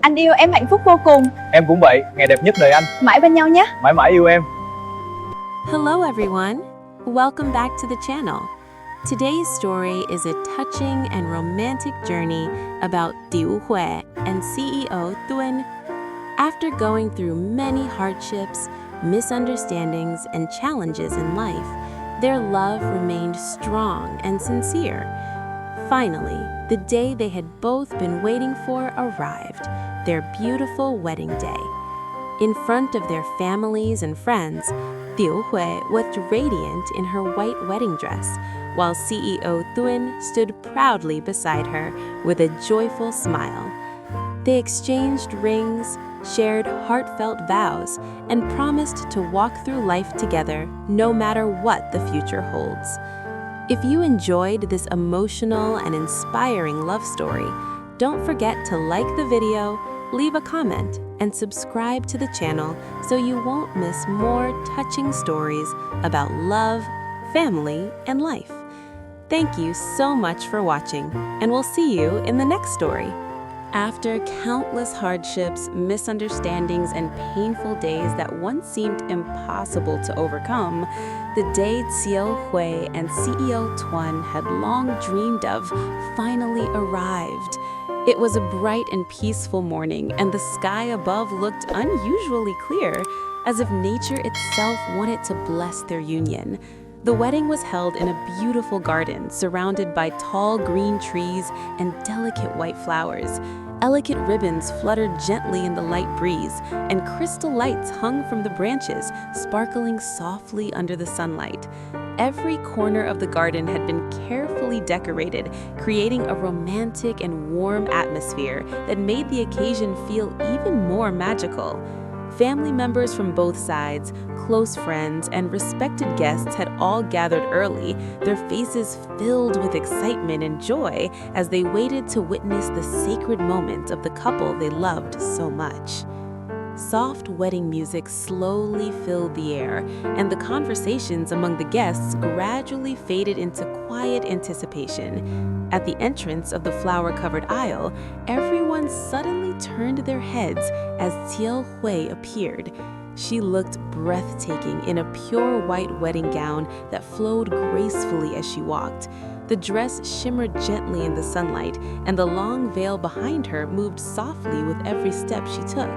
Anh yêu em hạnh phúc vô cùng. Em cũng vậy, ngày đẹp nhất đời anh. Mãi bên nhau nhé. Mãi mãi yêu em. Hello everyone, welcome back to the channel. Today's story is a touching and romantic journey about Tieu Hue and CEO Tuan. After going through many hardships, misunderstandings, and challenges in life, their love remained strong and sincere. Finally, the day they had both been waiting for arrived, their beautiful wedding day. In front of their families and friends, Tieu Hue looked radiant in her white wedding dress, while CEO Tuan stood proudly beside her with a joyful smile. They exchanged rings, shared heartfelt vows, and promised to walk through life together no matter what the future holds. If you enjoyed this emotional and inspiring love story, don't forget to like the video, leave a comment, and subscribe to the channel so you won't miss more touching stories about love, family, and life. Thank you so much for watching, and we'll see you in the next story. After countless hardships, misunderstandings, and painful days that once seemed impossible to overcome, the day Tieu Hue and CEO Tuan had long dreamed of finally arrived. It was a bright and peaceful morning, and the sky above looked unusually clear, as if nature itself wanted to bless their union. The wedding was held in a beautiful garden surrounded by tall green trees and delicate white flowers. Elegant ribbons fluttered gently in the light breeze, and crystal lights hung from the branches, sparkling softly under the sunlight. Every corner of the garden had been carefully decorated, creating a romantic and warm atmosphere that made the occasion feel even more magical. Family members from both sides, close friends, and respected guests had all gathered early, their faces filled with excitement and joy as they waited to witness the sacred moment of the couple they loved so much. Soft wedding music slowly filled the air, and the conversations among the guests gradually faded into quiet anticipation. At the entrance of the flower-covered aisle, everyone suddenly turned their heads as Tieu Hue appeared. She looked breathtaking in a pure white wedding gown that flowed gracefully as she walked. The dress shimmered gently in the sunlight, and the long veil behind her moved softly with every step she took.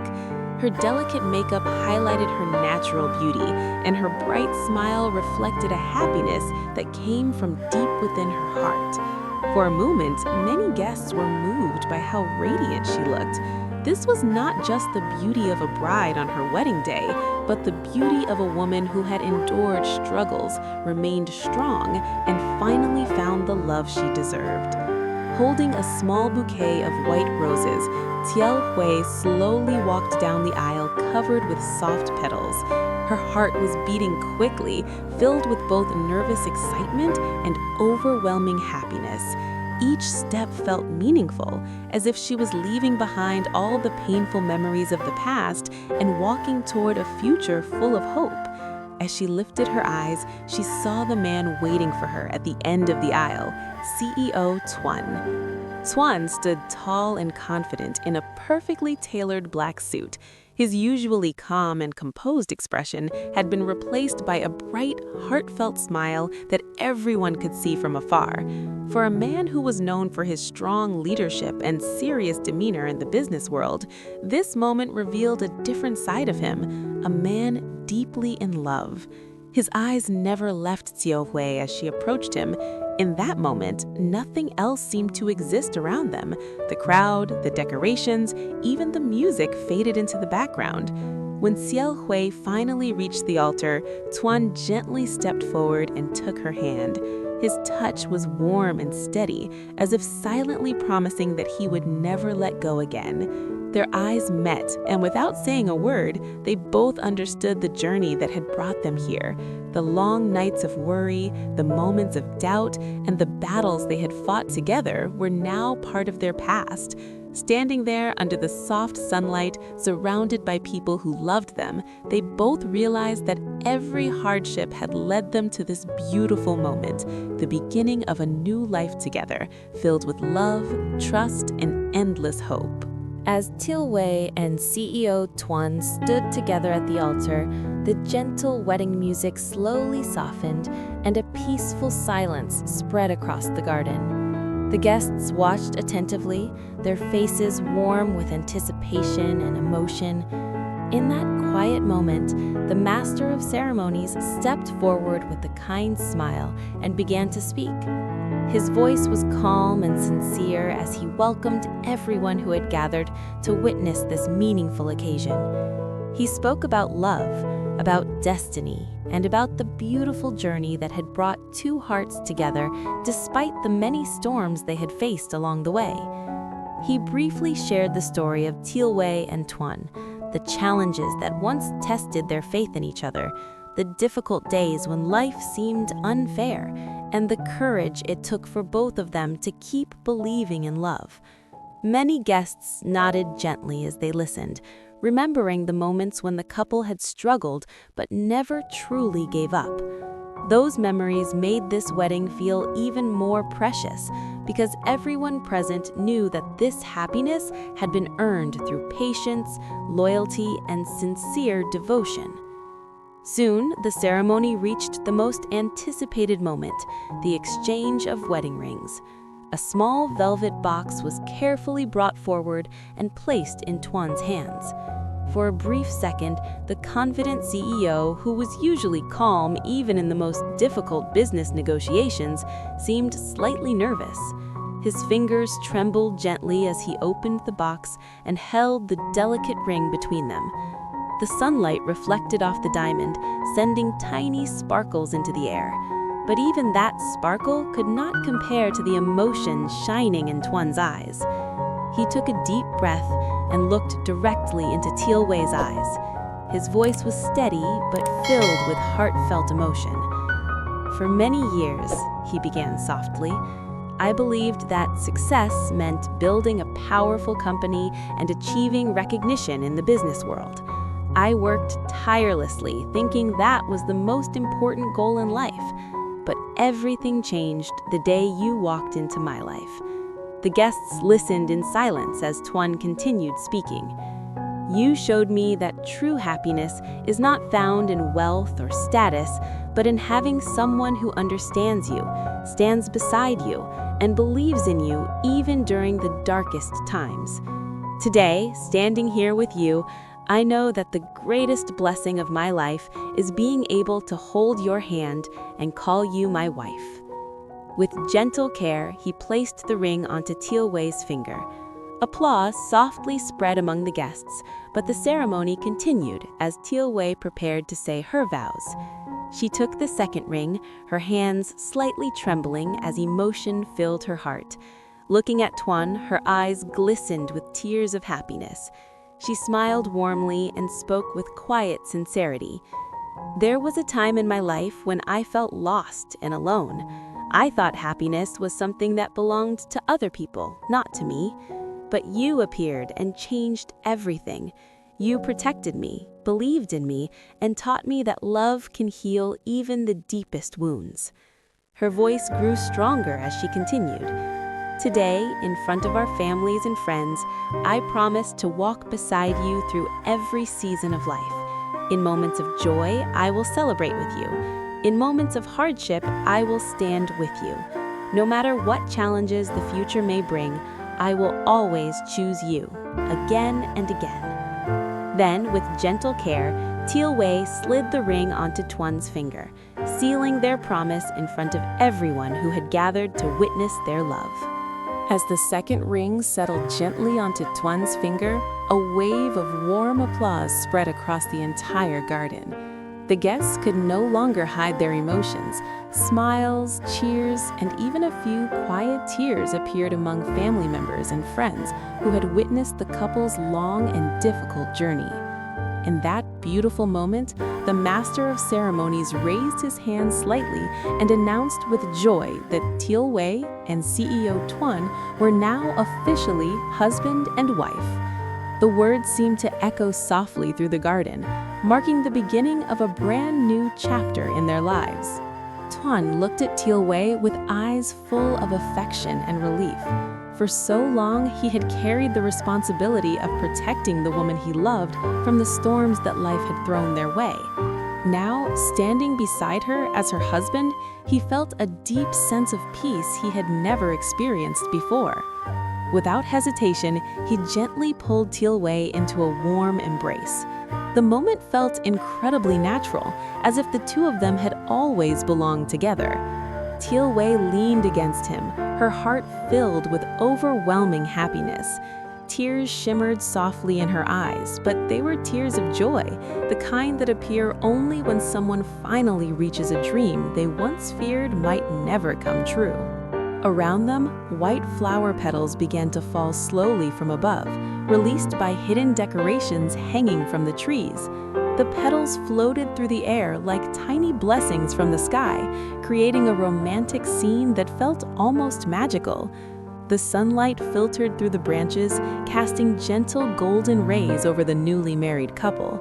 Her delicate makeup highlighted her natural beauty, and her bright smile reflected a happiness that came from deep within her heart. For a moment, many guests were moved by how radiant she looked. This was not just the beauty of a bride on her wedding day, but the beauty of a woman who had endured struggles, remained strong, and finally found the love she deserved. Holding a small bouquet of white roses, Tieu Hue slowly walked down the aisle covered with soft petals. Her heart was beating quickly, filled with both nervous excitement and overwhelming happiness. Each step felt meaningful, as if she was leaving behind all the painful memories of the past and walking toward a future full of hope. As she lifted her eyes, she saw the man waiting for her at the end of the aisle, CEO Tuan. Tuan stood tall and confident in a perfectly tailored black suit. His usually calm and composed expression had been replaced by a bright, heartfelt smile that everyone could see from afar. For a man who was known for his strong leadership and serious demeanor in the business world, this moment revealed a different side of him, a man deeply in love. His eyes never left Tieu Hue as she approached him. In that moment, nothing else seemed to exist around them. The crowd, the decorations, even the music faded into the background. When Tieu Hue finally reached the altar, Tuan gently stepped forward and took her hand. His touch was warm and steady, as if silently promising that he would never let go again. Their eyes met, and without saying a word, they both understood the journey that had brought them here. The long nights of worry, the moments of doubt, and the battles they had fought together were now part of their past. Standing there under the soft sunlight, surrounded by people who loved them, they both realized that every hardship had led them to this beautiful moment, the beginning of a new life together, filled with love, trust, and endless hope. As Tieu Hue and CEO Tuan stood together at the altar, the gentle wedding music slowly softened and a peaceful silence spread across the garden. The guests watched attentively, their faces warm with anticipation and emotion. In that quiet moment, the master of ceremonies stepped forward with a kind smile and began to speak. His voice was calm and sincere as he welcomed everyone who had gathered to witness this meaningful occasion. He spoke about love, about destiny, and about the beautiful journey that had brought two hearts together despite the many storms they had faced along the way. He briefly shared the story of Tieu Hue and Tuan, the challenges that once tested their faith in each other, the difficult days when life seemed unfair, and the courage it took for both of them to keep believing in love. Many guests nodded gently as they listened, remembering the moments when the couple had struggled but never truly gave up. Those memories made this wedding feel even more precious because everyone present knew that this happiness had been earned through patience, loyalty, and sincere devotion. Soon, the ceremony reached the most anticipated moment, the exchange of wedding rings. A small velvet box was carefully brought forward and placed in Tuan's hands. For a brief second, the confident CEO, who was usually calm even in the most difficult business negotiations, seemed slightly nervous. His fingers trembled gently as he opened the box and held the delicate ring between them. The sunlight reflected off the diamond, sending tiny sparkles into the air. But even that sparkle could not compare to the emotion shining in Tuan's eyes. He took a deep breath and looked directly into Tieu Hue's eyes. His voice was steady but filled with heartfelt emotion. "For many years," he began softly, "I believed that success meant building a powerful company and achieving recognition in the business world. I worked tirelessly, thinking that was the most important goal in life. But everything changed the day you walked into my life." The guests listened in silence as Tuan continued speaking. "You showed me that true happiness is not found in wealth or status, but in having someone who understands you, stands beside you, and believes in you even during the darkest times. Today, standing here with you, I know that the greatest blessing of my life is being able to hold your hand and call you my wife." With gentle care, he placed the ring onto Tieu Hue's finger. Applause softly spread among the guests, but the ceremony continued as Tieu Hue prepared to say her vows. She took the second ring, her hands slightly trembling as emotion filled her heart. Looking at Tuan, her eyes glistened with tears of happiness. She smiled warmly and spoke with quiet sincerity. "There was a time in my life when I felt lost and alone. I thought happiness was something that belonged to other people, not to me. But you appeared and changed everything. You protected me, believed in me, and taught me that love can heal even the deepest wounds." Her voice grew stronger as she continued. "Today, in front of our families and friends, I promise to walk beside you through every season of life. In moments of joy, I will celebrate with you. In moments of hardship, I will stand with you. No matter what challenges the future may bring, I will always choose you, again and again." Then, with gentle care, Tieu Hue slid the ring onto Tuan's finger, sealing their promise in front of everyone who had gathered to witness their love. As the second ring settled gently onto Tuan's finger, a wave of warm applause spread across the entire garden. The guests could no longer hide their emotions. Smiles, cheers, and even a few quiet tears appeared among family members and friends who had witnessed the couple's long and difficult journey. In that beautiful moment, the master of ceremonies raised his hand slightly and announced with joy that Tieu Hue and CEO Tuan were now officially husband and wife. The words seemed to echo softly through the garden, marking the beginning of a brand new chapter in their lives. Tuan looked at Tieu Hue with eyes full of affection and relief. For so long, he had carried the responsibility of protecting the woman he loved from the storms that life had thrown their way. Now, standing beside her as her husband, he felt a deep sense of peace he had never experienced before. Without hesitation, he gently pulled Tieu Hue into a warm embrace. The moment felt incredibly natural, as if the two of them had always belonged together. Tieu Hue leaned against him, her heart filled with overwhelming happiness. Tears shimmered softly in her eyes, but they were tears of joy, the kind that appear only when someone finally reaches a dream they once feared might never come true. Around them, white flower petals began to fall slowly from above, released by hidden decorations hanging from the trees. The petals floated through the air like tiny blessings from the sky, creating a romantic scene that felt almost magical. The sunlight filtered through the branches, casting gentle golden rays over the newly married couple.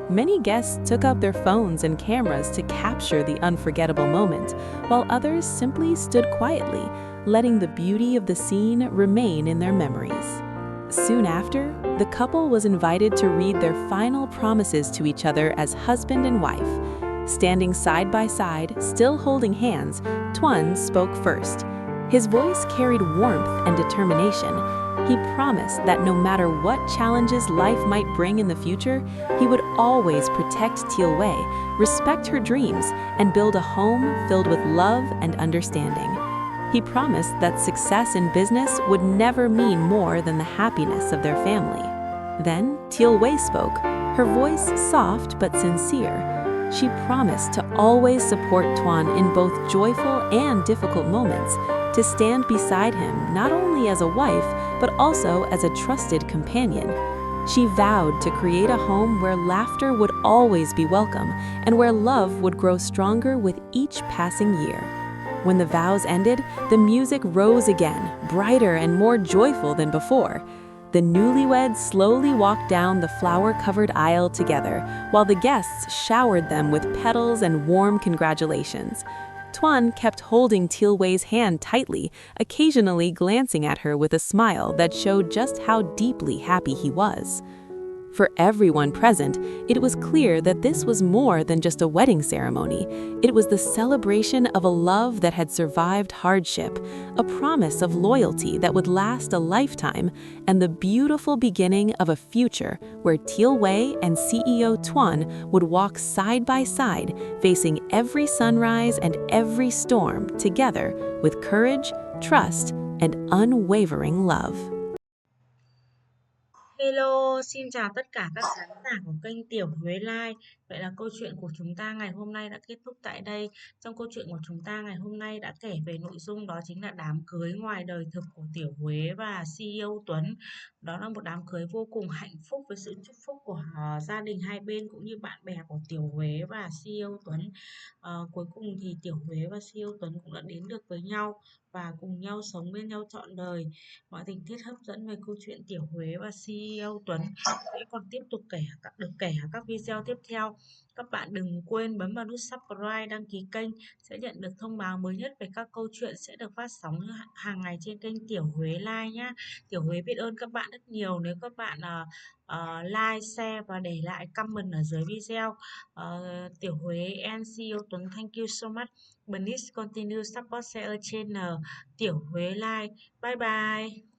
Many guests took up their phones and cameras to capture the unforgettable moment, while others simply stood quietly, letting the beauty of the scene remain in their memories. Soon after, the couple was invited to read their final promises to each other as husband and wife. Standing side by side, still holding hands, Tuan spoke first. His voice carried warmth and determination. He promised that no matter what challenges life might bring in the future, he would always protect Tieu Hue, respect her dreams, and build a home filled with love and understanding. He promised that success in business would never mean more than the happiness of their family. Then Tieu Hue spoke, her voice soft but sincere. She promised to always support Tuan in both joyful and difficult moments, to stand beside him not only as a wife, but also as a trusted companion. She vowed to create a home where laughter would always be welcome and where love would grow stronger with each passing year. When the vows ended, the music rose again, brighter and more joyful than before. The newlyweds slowly walked down the flower-covered aisle together, while the guests showered them with petals and warm congratulations. Tuan kept holding Tieu Hue's hand tightly, occasionally glancing at her with a smile that showed just how deeply happy he was. For everyone present, it was clear that this was more than just a wedding ceremony. It was the celebration of a love that had survived hardship, a promise of loyalty that would last a lifetime, and the beautiful beginning of a future where Tieu Hue and CEO Tuan would walk side by side, facing every sunrise and every storm together with courage, trust, and unwavering love. Hello, xin chào tất cả các khán giả của kênh Tieu Hue Life. Vậy là câu chuyện của chúng ta ngày hôm nay đã kết thúc tại đây. Trong câu chuyện của chúng ta ngày hôm nay đã kể về nội dung đó chính là đám cưới ngoài đời thực của Tieu Hue và CEO Tuấn. Đó là một đám cưới vô cùng hạnh phúc với sự chúc phúc của gia đình hai bên cũng như bạn bè của Tieu Hue và CEO Tuấn. Cuối cùng thì Tieu Hue và CEO Tuấn cũng đã đến được với nhau và cùng nhau sống bên nhau trọn đời. Mọi tình tiết hấp dẫn về câu chuyện Tieu Hue và CEO Tuấn sẽ còn tiếp tục được kể ở các video tiếp theo. Các bạn đừng quên bấm vào nút subscribe, đăng ký kênh sẽ nhận được thông báo mới nhất về các câu chuyện sẽ được phát sóng hàng ngày trên kênh Tieu Hue Live nhé. Tieu Hue biết ơn các bạn rất nhiều nếu các bạn like, share và để lại comment ở dưới video. Tieu Hue and CEO Tuấn, thank you so much. Please continue support our channel Tieu Hue Live. Bye bye.